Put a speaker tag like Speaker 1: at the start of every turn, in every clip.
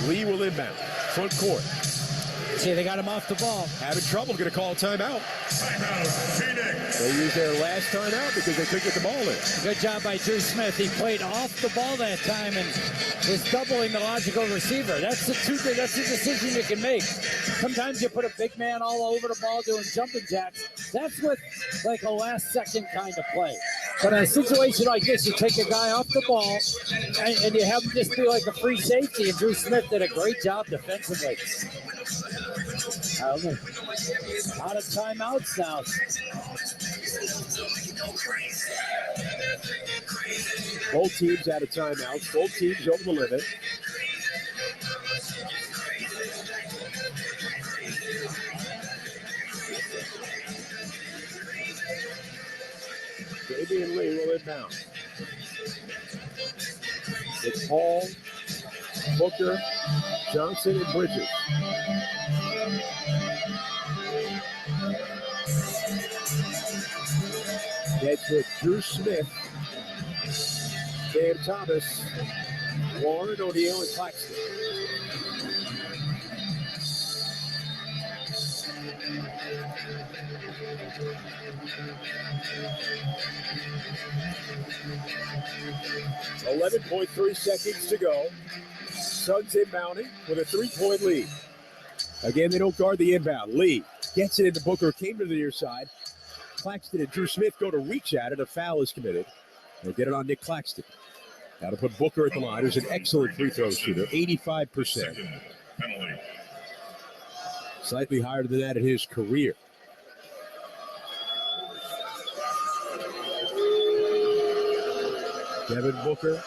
Speaker 1: Lee will inbound. Front court.
Speaker 2: See, they got him off the ball.
Speaker 1: Having trouble. Going to call a timeout.
Speaker 3: Timeout, Phoenix.
Speaker 1: They used their last timeout because they couldn't get the ball in.
Speaker 2: Good job by Drew Smith. He played off the ball that time and was doubling the logical receiver. That's the decision you can make. Sometimes you put a big man all over the ball doing jumping jacks. That's with like a last second kind of play. But in a situation like this, you take a guy off the ball and you have him just be like a free safety. And Drew Smith did a great job defensively. Out of timeouts now.
Speaker 1: Both teams out of timeouts. Both teams over the limit. Damian Lee will inbound. It's Hall, Booker, Johnson, and Bridges. That's with Drew Smith, Cam Thomas, Warren, O'Neal, and Claxton. .3 seconds to go. Suns inbounding with a 3-point lead. Again, they don't guard the inbound. Lee gets it into Booker, came to the near side. Claxton and Drew Smith go to reach at it. A foul is committed. They'll get it on Nick Claxton. Got to put Booker at the line, who's an excellent free throw shooter, 85%.
Speaker 3: Penalty.
Speaker 1: Slightly higher than that in his career. Devin Booker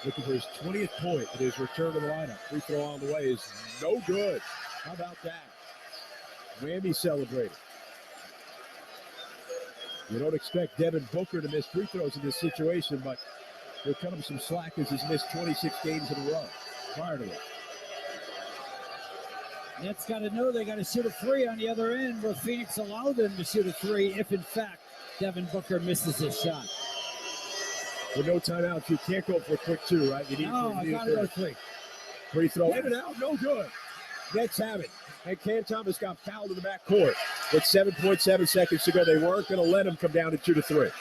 Speaker 1: looking for his 20th point in his return to the lineup. Free throw on the way is no good. How about that? Miami celebrating. You don't expect Devin Booker to miss free throws in this situation, but he'll cut him some slack as he's missed 26 games in a row prior to that.
Speaker 2: Nets got to know they got to shoot a three on the other end. Will Phoenix allow them to shoot a three if, in fact, Devin Booker misses his shot?
Speaker 1: With no timeouts, you can't go for a quick two, right? You need
Speaker 2: I got to go three.
Speaker 1: Free throw in and out, no good. Nets have it. And Cam Thomas got fouled in the back court. With 7.7 seconds to go, they weren't going to let him come down to 2-3.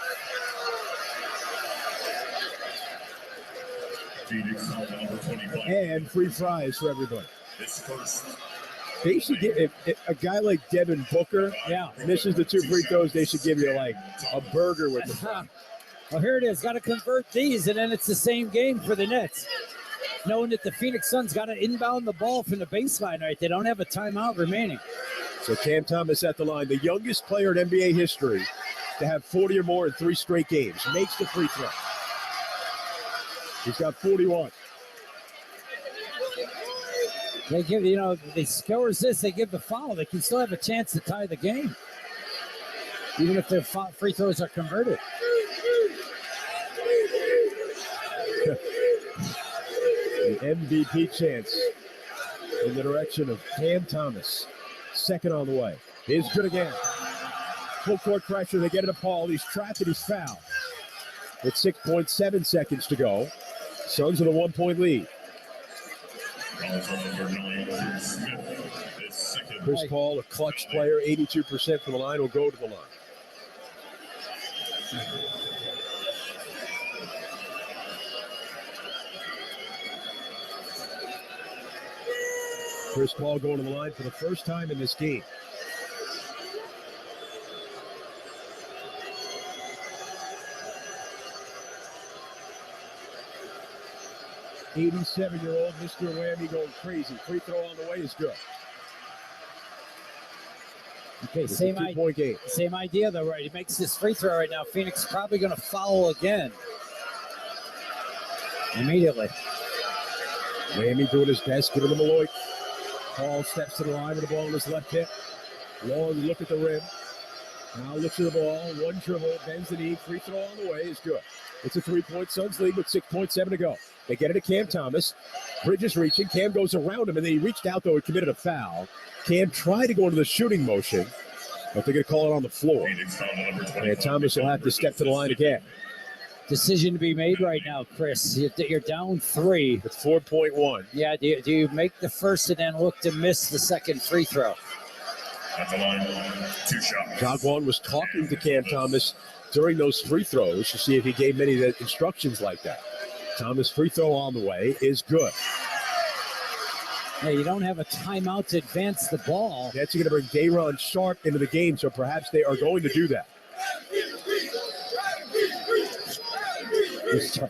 Speaker 3: Phoenix on number 25.
Speaker 1: And free fries for everybody.
Speaker 3: His first.
Speaker 1: They should give, if a guy like Devin Booker misses the two free throws, they should give you like a burger with them.
Speaker 2: Well, here it is. Got to convert these, and then it's the same game for the Nets. Knowing that the Phoenix Suns got to inbound the ball from the baseline, right? They don't have a timeout remaining.
Speaker 1: So Cam Thomas at the line, the youngest player in NBA history to have 40 or more in 3 straight games, makes the free throw. He's got 41.
Speaker 2: They give, they scores this, they give the foul. They can still have a chance to tie the game, even if their free throws are converted.
Speaker 1: The MVP chance in the direction of Cam Thomas. Second on the way. Is good again. Full court pressure. They get it to Paul. He's trapped and he's fouled. With 6.7 seconds to go. Suns with a 1-point lead. Chris Paul, a clutch player, 82% from the line, will go to the line. Chris Paul going to the line for the first time in this game. '87-year-old Mr. Whammy going crazy. Free throw on the way is good.
Speaker 2: Okay, same idea though, right? He makes this free throw right now. Phoenix is probably going to foul again. Immediately.
Speaker 1: Whammy doing his best, giving him a look. Paul steps to the line with the ball in his left hip. Long look at the rim. Now looks at the ball. One dribble, bends the knee. Free throw on the way is good. It's a 3-point Suns lead with 6.7 to go. They get it to Cam Thomas. Bridges reaching. Cam goes around him, and then he reached out, though, and committed a foul. Cam tried to go into the shooting motion, but they're going to call it on the floor. And Thomas will have to step to the line again.
Speaker 2: decision to be made right now, Chris. You're down 3.
Speaker 1: With 4.1.
Speaker 2: Yeah, do you make the first and then look to miss the second free throw?
Speaker 3: At the line, 2 shots.
Speaker 1: Jagwan was talking to Cam Thomas during those free throws to see if he gave many of the instructions like that. Thomas' free throw on the way is good.
Speaker 2: Hey, you don't have a timeout to advance the ball.
Speaker 1: Nets are going to bring Day'Ron Sharpe into the game, so perhaps they are going to do that.
Speaker 2: Just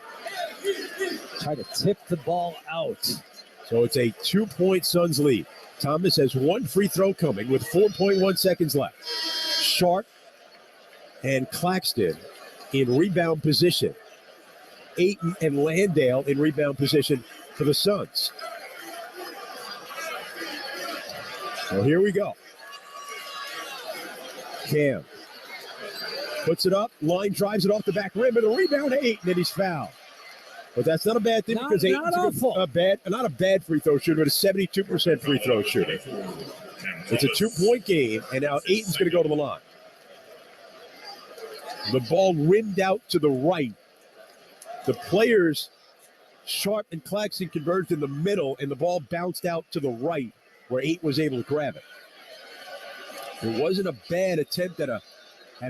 Speaker 2: try to tip the ball out.
Speaker 1: So it's a 2-point Suns lead. Thomas has 1 free throw coming with 4.1 seconds left. Sharpe and Claxton in rebound position. Ayton and Landale in rebound position for the Suns. Well, here we go. Cam puts it up. Line drives it off the back rim and a rebound to Ayton, and he's fouled. But that's not a bad thing because Ayton's not a bad free throw shooter, but a 72% free throw shooter. It's a 2-point game, and now Ayton's going to go to the line. The ball rimmed out to the right. The players, Sharpe and Claxton, converged in the middle, and the ball bounced out to the right, where Ayton was able to grab it. It wasn't a bad attempt at an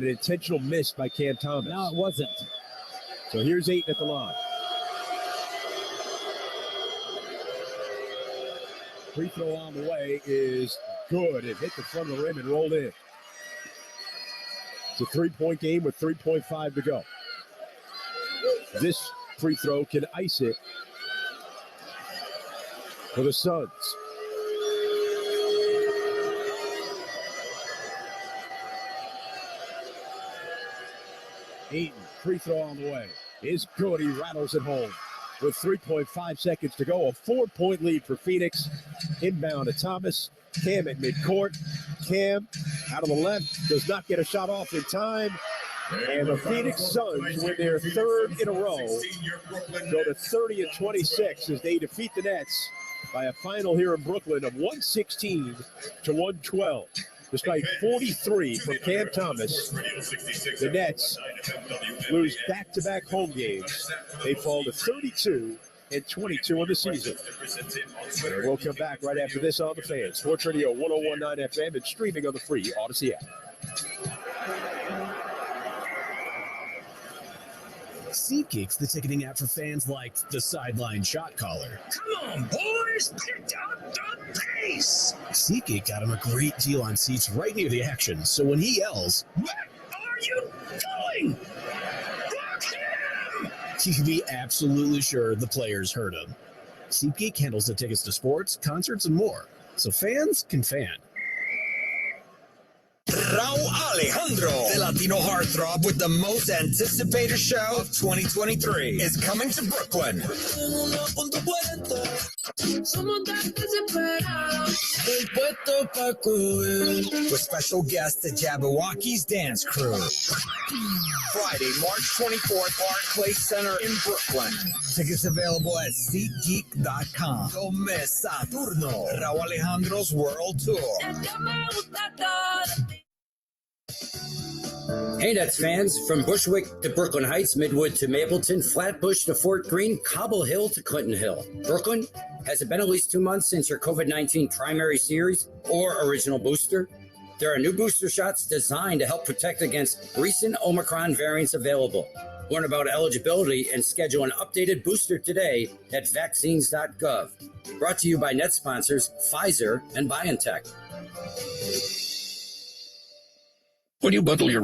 Speaker 1: intentional miss by Cam Thomas.
Speaker 2: No, it wasn't.
Speaker 1: So here's Ayton at the line. Free throw on the way is good. It hit the front of the rim and rolled in. It's a 3-point game with 3.5 to go. This free throw can ice it for the Suns. Ayton, free throw on the way, is good. He rattles it home with 3.5 seconds to go. A 4-point lead for Phoenix. Inbound to Thomas. Cam at midcourt. Cam out of the left, does not get a shot off in time. And the Phoenix Suns win their 3rd in a row. Go to 30-26 as they defeat the Nets by a final here in Brooklyn of 116 to 112. Despite 43 from Cam Thomas, the Nets lose back-to-back home games. They fall to 32 and 22 in the season. And we'll come back right after this on The Fan. Sports Radio 101.9 FM and streaming on the free Odyssey app.
Speaker 4: SeatGeek's the ticketing app for fans like the sideline shot caller.
Speaker 5: Come on, boys, pick up the pace.
Speaker 4: SeatGeek got him a great deal on seats right near the action, so when he yells,
Speaker 5: "What are you doing? Block him!"
Speaker 4: he can be absolutely sure the players heard him. SeatGeek handles the tickets to sports, concerts, and more, so fans can fan.
Speaker 5: Raul Alejandro, the Latino heartthrob with the most anticipated show of 2023, is coming to Brooklyn. With special guests the Jabberwockies Dance Crew. Friday, March 24th, Barclays Center in Brooklyn. Tickets available at SeatGeek.com. Don't miss Saturno, Raul Alejandro's World Tour.
Speaker 6: Hey, Nets fans, from Bushwick to Brooklyn Heights, Midwood to Mapleton, Flatbush to Fort Greene, Cobble Hill to Clinton Hill. Brooklyn, has it been at least 2 months since your COVID-19 primary series or original booster? There are new booster shots designed to help protect against recent Omicron variants available. Learn about eligibility and schedule an updated booster today at vaccines.gov. Brought to you by net sponsors Pfizer and BioNTech.
Speaker 7: When you bundle your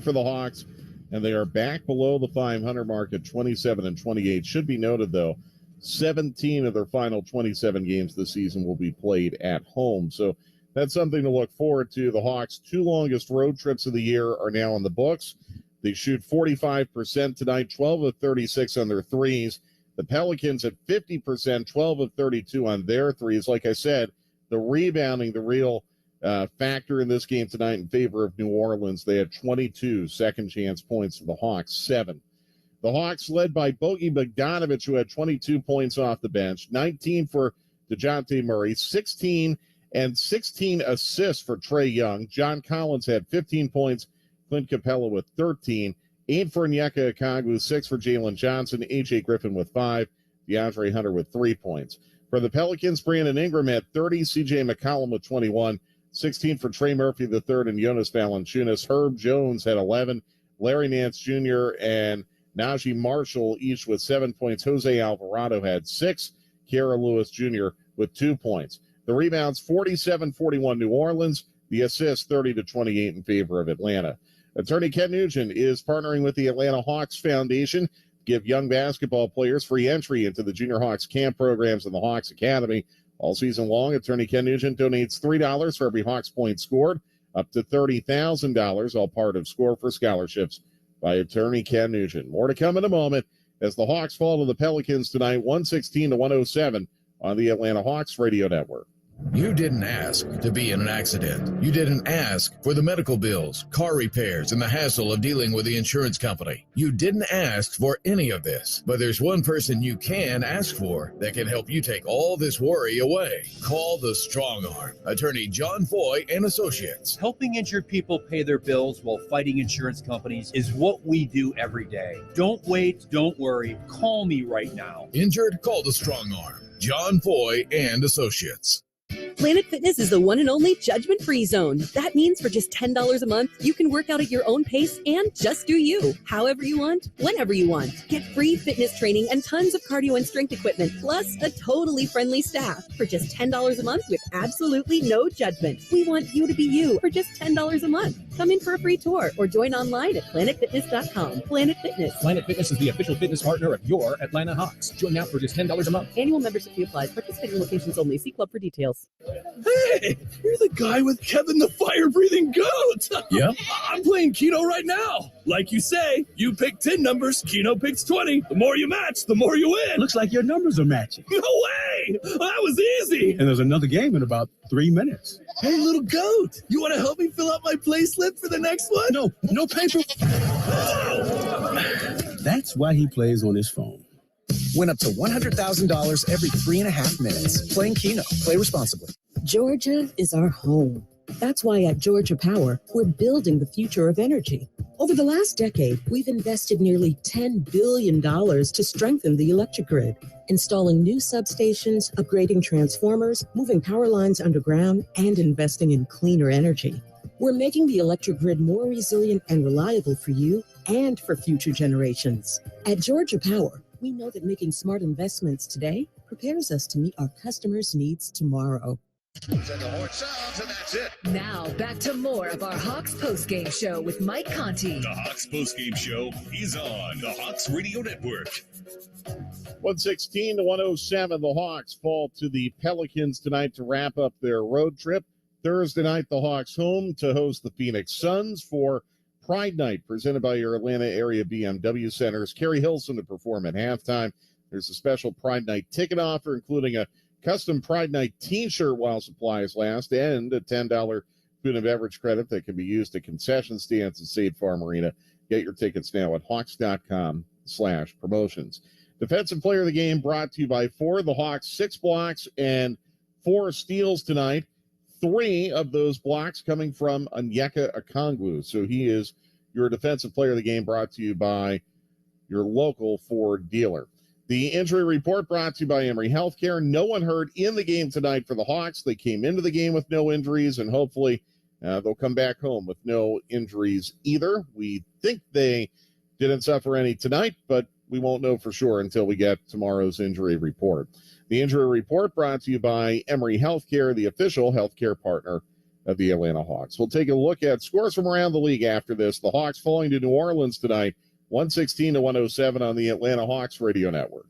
Speaker 8: for the Hawks, and they are back below the 500 mark at 27-28. Should be noted, though, 17 of their final 27 games this season will be played at home. So that's something to look forward to. The Hawks' 2 longest road trips of the year are now in the books. They shoot 45% tonight, 12 of 36 on their threes. The Pelicans at 50%, 12 of 32 on their threes. Like I said, the rebounding, the real factor in this game tonight in favor of New Orleans. They had 22 second-chance points for the Hawks, 7. The Hawks led by Bogey Bogdanovic, who had 22 points off the bench, 19 for DeJounte Murray, 16 assists for Trae Young. John Collins had 15 points, Clint Capella with 13, 8 for Onyeka Okongwu, 6 for Jalen Johnson, A.J. Griffin with 5, DeAndre Hunter with 3 points. For the Pelicans, Brandon Ingram had 30, C.J. McCollum with 21, 16 for Trey Murphy III and Jonas Valanciunas. Herb Jones had 11, Larry Nance Jr. and Najee Marshall each with 7 points. Jose Alvarado had 6, Kara Lewis Jr. with 2 points. The rebounds, 47-41 New Orleans. The assists, 30-28 in favor of Atlanta. Attorney Ken Nugent is partnering with the Atlanta Hawks Foundation to give young basketball players free entry into the Junior Hawks camp programs in the Hawks Academy. All season long, Attorney Ken Nugent donates $3 for every Hawks point scored, up to $30,000, all part of Score for Scholarships by Attorney Ken Nugent. More to come in a moment as the Hawks fall to the Pelicans tonight, 116-107 on the Atlanta Hawks Radio Network.
Speaker 7: You didn't ask to be in an accident. You didn't ask for the medical bills, car repairs, and the hassle of dealing with the insurance company. You didn't ask for any of this. But there's one person you can ask for that can help you take all this worry away. Call the Strong Arm. Attorney John Foy and Associates.
Speaker 9: Helping injured people pay their bills while fighting insurance companies is what we do every day. Don't wait. Don't worry. Call me right now.
Speaker 7: Injured? Call the Strong Arm. John Foy and Associates.
Speaker 10: Planet Fitness is the one and only judgment-free zone. That means for just $10 a month, you can work out at your own pace and just do you, however you want, whenever you want. Get free fitness training and tons of cardio and strength equipment, plus a totally friendly staff for just $10 a month with absolutely no judgment. We want you to be you for just $10 a month. Come in for a free tour or join online at planetfitness.com. Planet Fitness.
Speaker 11: Planet Fitness is the official fitness partner of your Atlanta Hawks. Join now for just $10 a month.
Speaker 10: Annual membership fee applies. Participating locations only. See club for details.
Speaker 11: Hey, you're the guy with Kevin the fire-breathing goat.
Speaker 7: Yep.
Speaker 11: I'm playing Keno right now. Like you say, you pick 10 numbers, Keno picks 20. The more you match, the more you win.
Speaker 12: Looks like your numbers are matching.
Speaker 11: No way! That was easy.
Speaker 12: And there's another game in about 3 minutes.
Speaker 11: Hey, little goat, you want to help me fill out my play slip for the next one?
Speaker 12: No paper. That's why he plays on his phone.
Speaker 5: Win up to $100,000 every 3.5 minutes. Playing Keno. Play responsibly.
Speaker 10: Georgia is our home. That's why at Georgia Power, we're building the future of energy. Over the last decade, we've invested nearly $10 billion to strengthen the electric grid, installing new substations, upgrading transformers, moving power lines underground, and investing in cleaner energy. We're making the electric grid more resilient and reliable for you and for future generations. At Georgia Power, we know that making smart investments today prepares us to meet our customers' needs tomorrow.
Speaker 13: And the horn sounds, and that's it.
Speaker 14: Now, back to more of our Hawks postgame show with Mike Conti.
Speaker 3: The Hawks postgame show is on the Hawks Radio Network.
Speaker 8: 116-107, the Hawks fall to the Pelicans tonight to wrap up their road trip. Thursday night, the Hawks home to host the Phoenix Suns for Pride Night, presented by your Atlanta area BMW centers. Kerry Hilson to perform at halftime. There's a special Pride Night ticket offer, including a custom Pride Night t-shirt while supplies last, and a $10 food and beverage credit that can be used at concession stands at State Farm Arena. Get your tickets now at hawks.com/promotions. Defensive player of the game brought to you by Ford. The Hawks 6 blocks and 4 steals tonight. 3 of those blocks coming from Onyeka Okongwu. So he is your defensive player of the game, brought to you by your local Ford dealer. The injury report brought to you by Emory Healthcare. No one hurt in the game tonight for the Hawks. They came into the game with no injuries, and hopefully they'll come back home with no injuries either. We think they didn't suffer any tonight, but we won't know for sure until we get tomorrow's injury report. The injury report brought to you by Emory Healthcare, the official healthcare partner of the Atlanta Hawks. We'll take a look at scores from around the league after this. The Hawks falling to New Orleans tonight, 116-107 on the Atlanta Hawks radio network.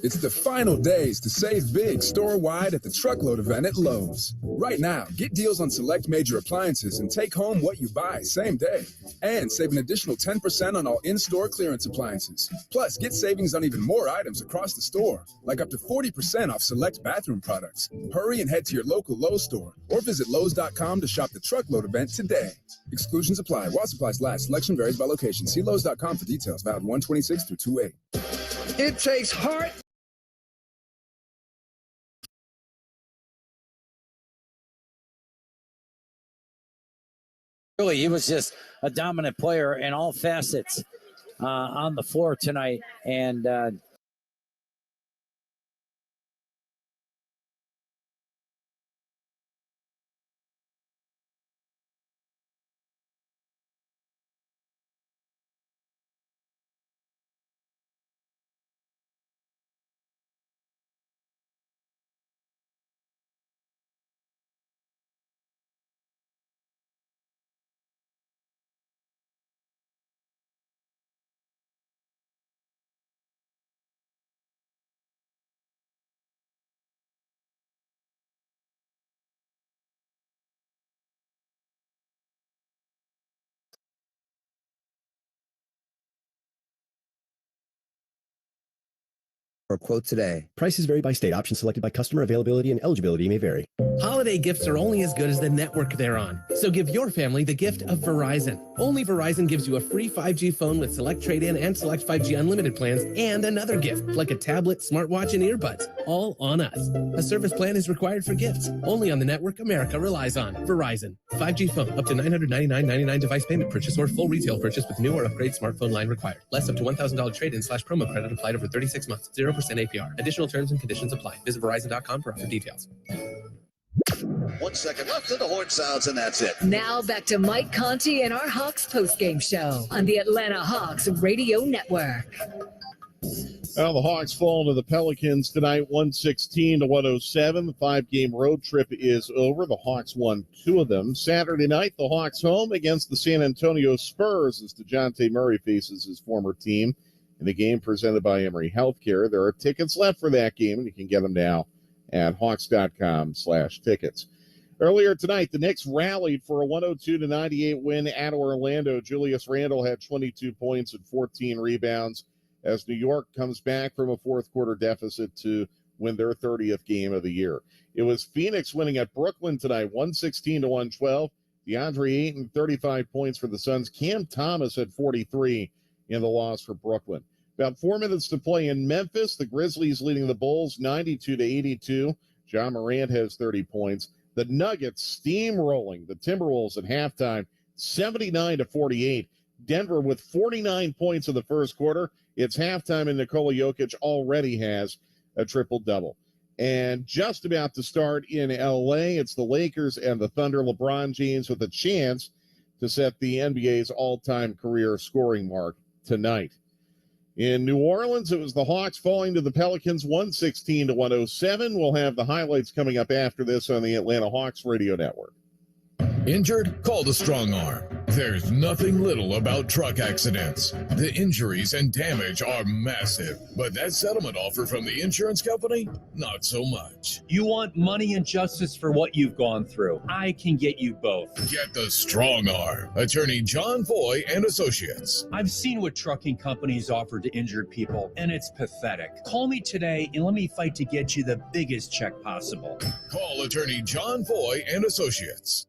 Speaker 15: It's the final days to save big store-wide at the Truckload event at Lowe's. Right now, get deals on select major appliances and take home what you buy same day. And save an additional 10% on all in-store clearance appliances. Plus, get savings on even more items across the store, like up to 40% off select bathroom products. Hurry and head to your local Lowe's store or visit Lowes.com to shop the Truckload event today. Exclusions apply while supplies last. Selection varies by location. See Lowes.com for details. Valid 126 through 28.
Speaker 5: It takes heart.
Speaker 2: Really, he was just a dominant player in all facets on the floor tonight. And
Speaker 16: Or quote today. Prices vary by state. Options selected by customer. Availability and eligibility may vary.
Speaker 17: Holiday gifts are only as good as the network they're on. So give your family the gift of Verizon. Only Verizon gives you a free 5G phone with select trade-in and select 5G unlimited plans and another gift like a tablet, smartwatch, and earbuds. All on us. A service plan is required for gifts. Only on the network America relies on. Verizon. 5G phone up to $999.99 device payment purchase or full retail purchase with new or upgrade smartphone line required. Less up to $1,000 trade-in/promo credit applied over 36 months. 0% APR. Additional terms and conditions apply. Visit Verizon.com for offer details.
Speaker 13: 1 second left and the horn sounds, and that's it.
Speaker 14: Now back to Mike Conti and our Hawks postgame show on the Atlanta Hawks Radio Network.
Speaker 8: Well, the Hawks fall to the Pelicans tonight, 116-107. The 5-game road trip is over. The Hawks won 2 of them. Saturday night, the Hawks home against the San Antonio Spurs as DeJounte Murray faces his former team in the game presented by Emory Healthcare. There are tickets left for that game, and you can get them now at hawks.com/tickets. Earlier tonight, the Knicks rallied for a 102-98 win at Orlando. Julius Randle had 22 points and 14 rebounds as New York comes back from a fourth-quarter deficit to win their 30th game of the year. It was Phoenix winning at Brooklyn tonight, 116-112. DeAndre Ayton, 35 points for the Suns. Cam Thomas had 43 in the loss for Brooklyn. About 4 minutes to play in Memphis. The Grizzlies leading the Bulls 92-82. John Morant has 30 points. The Nuggets steamrolling the Timberwolves at halftime, 79-48. Denver with 49 points in the first quarter. It's halftime, and Nikola Jokic already has a triple-double. And just about to start in L.A., it's the Lakers and the Thunder. LeBron James with a chance to set the NBA's all-time career scoring mark tonight. In New Orleans, it was the Hawks falling to the Pelicans 116-107. We'll have the highlights coming up after this on the Atlanta Hawks radio network.
Speaker 7: Injured? Call the Strong Arm. There's nothing little about truck accidents. The injuries and damage are massive, but that settlement offer from the insurance company, not so much.
Speaker 9: You want money and justice for what you've gone through. I can get you both.
Speaker 7: Get the Strong Arm. Attorney John Foy and Associates.
Speaker 9: I've seen what trucking companies offer to injured people, and it's pathetic. Call me today and let me fight to get you the biggest check possible.
Speaker 7: Call Attorney John Foy and Associates.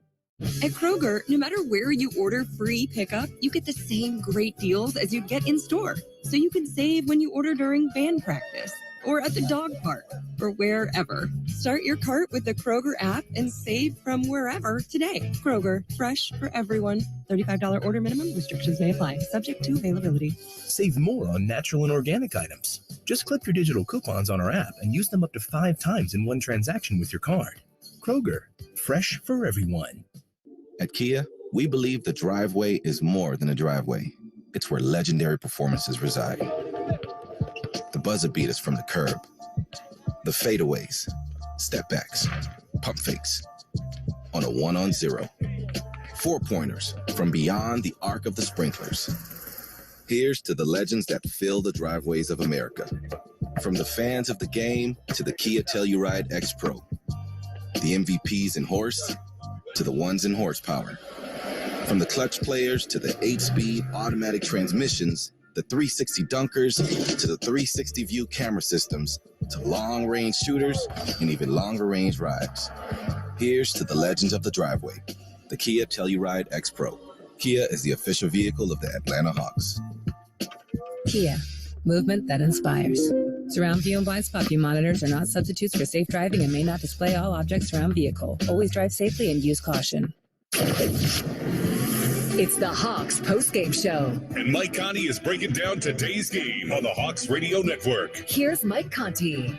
Speaker 18: At Kroger, no matter where you order free pickup, you get the same great deals as you'd get in store. So you can save when you order during band practice, or at the dog park, or wherever. Start your cart with the Kroger app and save from wherever today. Kroger, fresh for everyone. $35 order minimum. Restrictions may apply. Subject to availability.
Speaker 19: Save more on natural and organic items. Just clip your digital coupons on our app and use them up to 5 times in one transaction with your card. Kroger, fresh for everyone.
Speaker 20: At Kia, we believe the driveway is more than a driveway. It's where legendary performances reside. The buzzer beaters from the curb, the fadeaways, step backs, pump fakes, on a 1-on-0. 4-pointers from beyond the arc of the sprinklers. Here's to the legends that fill the driveways of America. From the fans of the game to the Kia Telluride X Pro. The MVPs in horse to the ones in horsepower. From the clutch players to the 8-speed automatic transmissions, the 360 dunkers to the 360 view camera systems, to long-range shooters and even longer-range rides. Here's to the legends of the driveway, the Kia Telluride X Pro. Kia is the official vehicle of the Atlanta Hawks.
Speaker 21: Kia, movement that inspires. Surround view and blind spot view monitors are not substitutes for safe driving and may not display all objects around vehicle. Always drive safely and use caution.
Speaker 14: It's the Hawks postgame show.
Speaker 3: And Mike Conti is breaking down today's game on the Hawks Radio Network.
Speaker 14: Here's Mike Conti.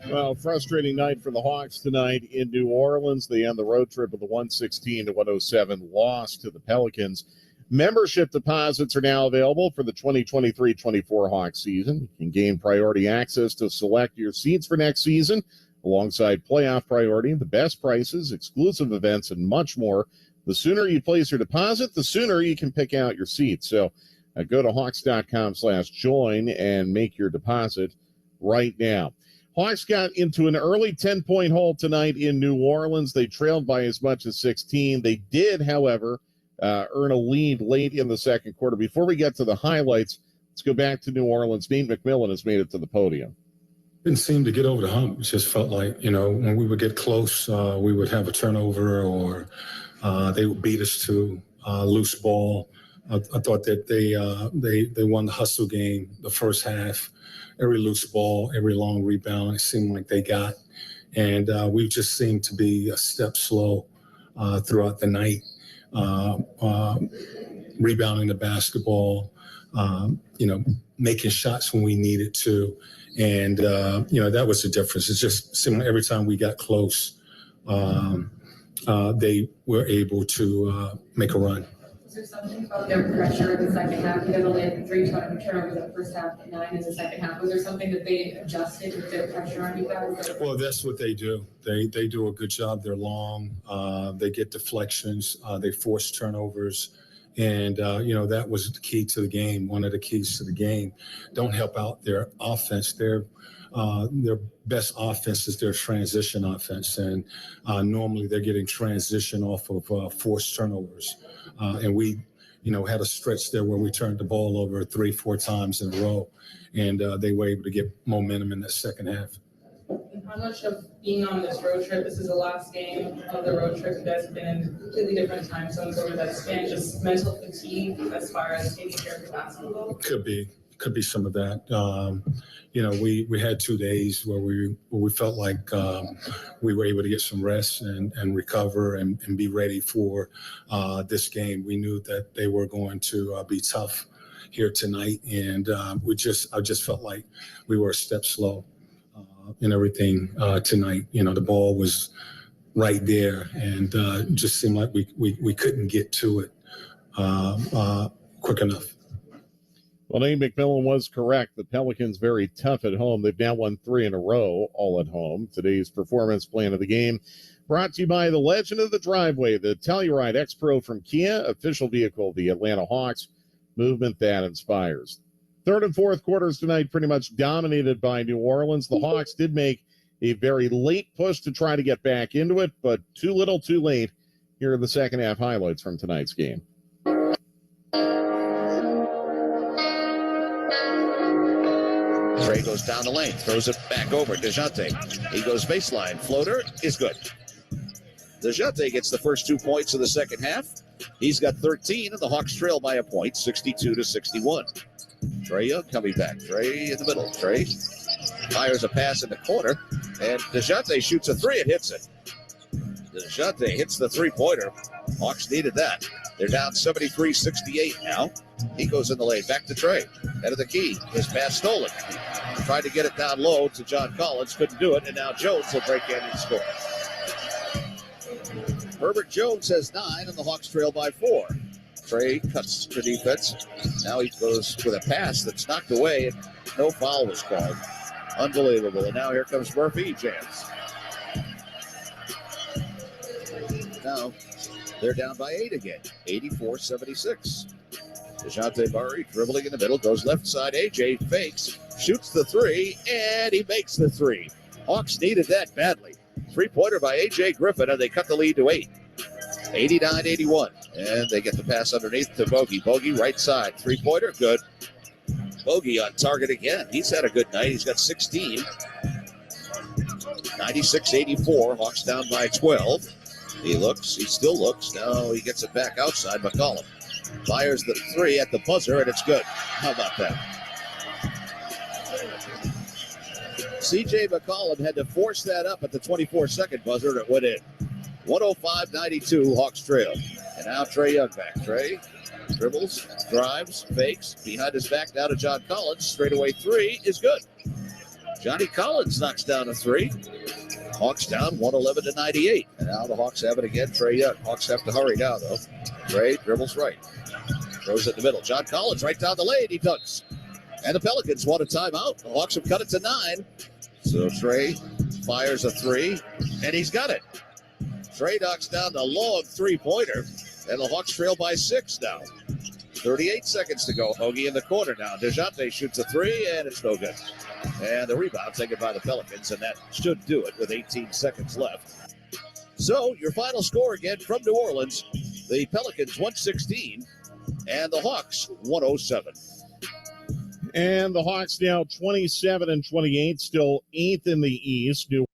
Speaker 8: Well, frustrating night for the Hawks tonight in New Orleans. They end the road trip with a 116-107 loss to the Pelicans. Membership deposits are now available for the 2023-24 Hawks season. You can gain priority access to select your seats for next season, alongside playoff priority, the best prices, exclusive events, and much more. The sooner you place your deposit, the sooner you can pick out your seat. So go to Hawks.com/join and make your deposit right now. Hawks got into an early 10-point hole tonight in New Orleans. They trailed by as much as 16. They did, however, earn a lead late in the second quarter. Before we get to the highlights, let's go back to New Orleans. Nate McMillan has made it to the podium.
Speaker 22: Didn't seem to get over the hump. It just felt like, when we would get close, we would have a turnover or they would beat us to loose ball. I thought that they won the hustle game the first half. Every loose ball, every long rebound, it seemed like they got. And we just seemed to be a step slow throughout the night, rebounding the basketball, making shots when we needed to. And, that was the difference. It just seemed like every time we got close, they were able to make a run.
Speaker 23: Was there something about their pressure in the second half? You guys only had 3 turnovers in the first half and 9 in the second half. Was there something that they adjusted with their pressure on you guys?
Speaker 22: Well, that's what they do. They do a good job. They're long. They get deflections. They force turnovers. And, that was the key to the game, one of the keys to the game. Don't help out their offense. Their best offense is their transition offense. And normally they're getting transition off of forced turnovers. And we, had a stretch there where we turned the ball over 3-4 times in a row. And they were able to get momentum in that second half.
Speaker 23: How much of being on this road trip, this is the last game of the road trip, you guys have been in completely different time zones over that span, just mental fatigue as far as taking care of your basketball?
Speaker 22: Could be some of that. We had 2 days where we felt like we were able to get some rest and recover and be ready for this game. We knew that they were going to be tough here tonight, and I just felt like we were a step slow in everything tonight. The ball was right there, and just seemed like we couldn't get to it quick enough.
Speaker 8: Well, Nate McMillan was correct. The Pelicans very tough at home. They've now won 3 in a row, all at home. Today's performance plan of the game brought to you by the legend of the driveway, the Telluride X Pro from Kia, official vehicle of the Atlanta Hawks. Movement that inspires. Third and fourth quarters tonight pretty much dominated by New Orleans. The Hawks did make a very late push to try to get back into it, but too little too late. Here are the second half highlights from tonight's game.
Speaker 24: Trey goes down the lane, throws it back over. DeJounte, he goes baseline. Floater is good. DeJounte gets the first 2 points of the second half. He's got 13, and the Hawks trail by a point, 62-61. Trey Young coming back. Trey in the middle. Trey fires a pass in the corner, and DeJounte shoots a 3 and hits it. DeJounte hits the three-pointer. Hawks needed that. They're down 73-68 now. He goes in the lane. Back to Trey. Head of the key. His pass stolen. Tried to get it down low to John Collins. Couldn't do it, and now Jones will break in and score. Herbert Jones has 9, and the Hawks trail by 4. Trey cuts the defense. Now he goes with a pass that's knocked away, and no foul was called. Unbelievable. And now here comes Murphy. Jams. now they're down by 8 again, 84-76. DeJounte Murray dribbling in the middle, goes left side. AJ fakes, shoots the three, and he makes the three. Hawks needed that badly. Three-pointer by AJ Griffin, and they cut the lead to 8. 89-81. And they get the pass underneath to Bogey. Bogey right side. Three-pointer, good. Bogey on target again. He's had a good night. He's got 16. 96-84. Hawks down by 12. He still looks. Now he gets it back outside. McCollum fires the three at the buzzer, and it's good. How about that? C.J. McCollum had to force that up at the 24-second buzzer, and it went in. 105-92, Hawks trail. And now Trae Young back. Trae dribbles, drives, fakes, behind his back now to John Collins. Straightaway three is good. Johnny Collins knocks down a three. Hawks down 111-98. And now the Hawks have it again. Trae Young. Hawks have to hurry now, though. Trae dribbles right. Throws it in the middle. John Collins right down the lane. He dunks. And the Pelicans want a timeout. The Hawks have cut it to 9. So Trae fires a three, and he's got it. Trae knocks down the long three-pointer, and the Hawks trail by 6 now. 38 seconds to go. Hoagie in the corner now. DeJounte shoots a three, and it's no good. And the rebound taken by the Pelicans, and that should do it with 18 seconds left. So your final score again from New Orleans, the Pelicans 116, and the Hawks 107.
Speaker 8: And the Hawks now 27-28, still 8th in the East. New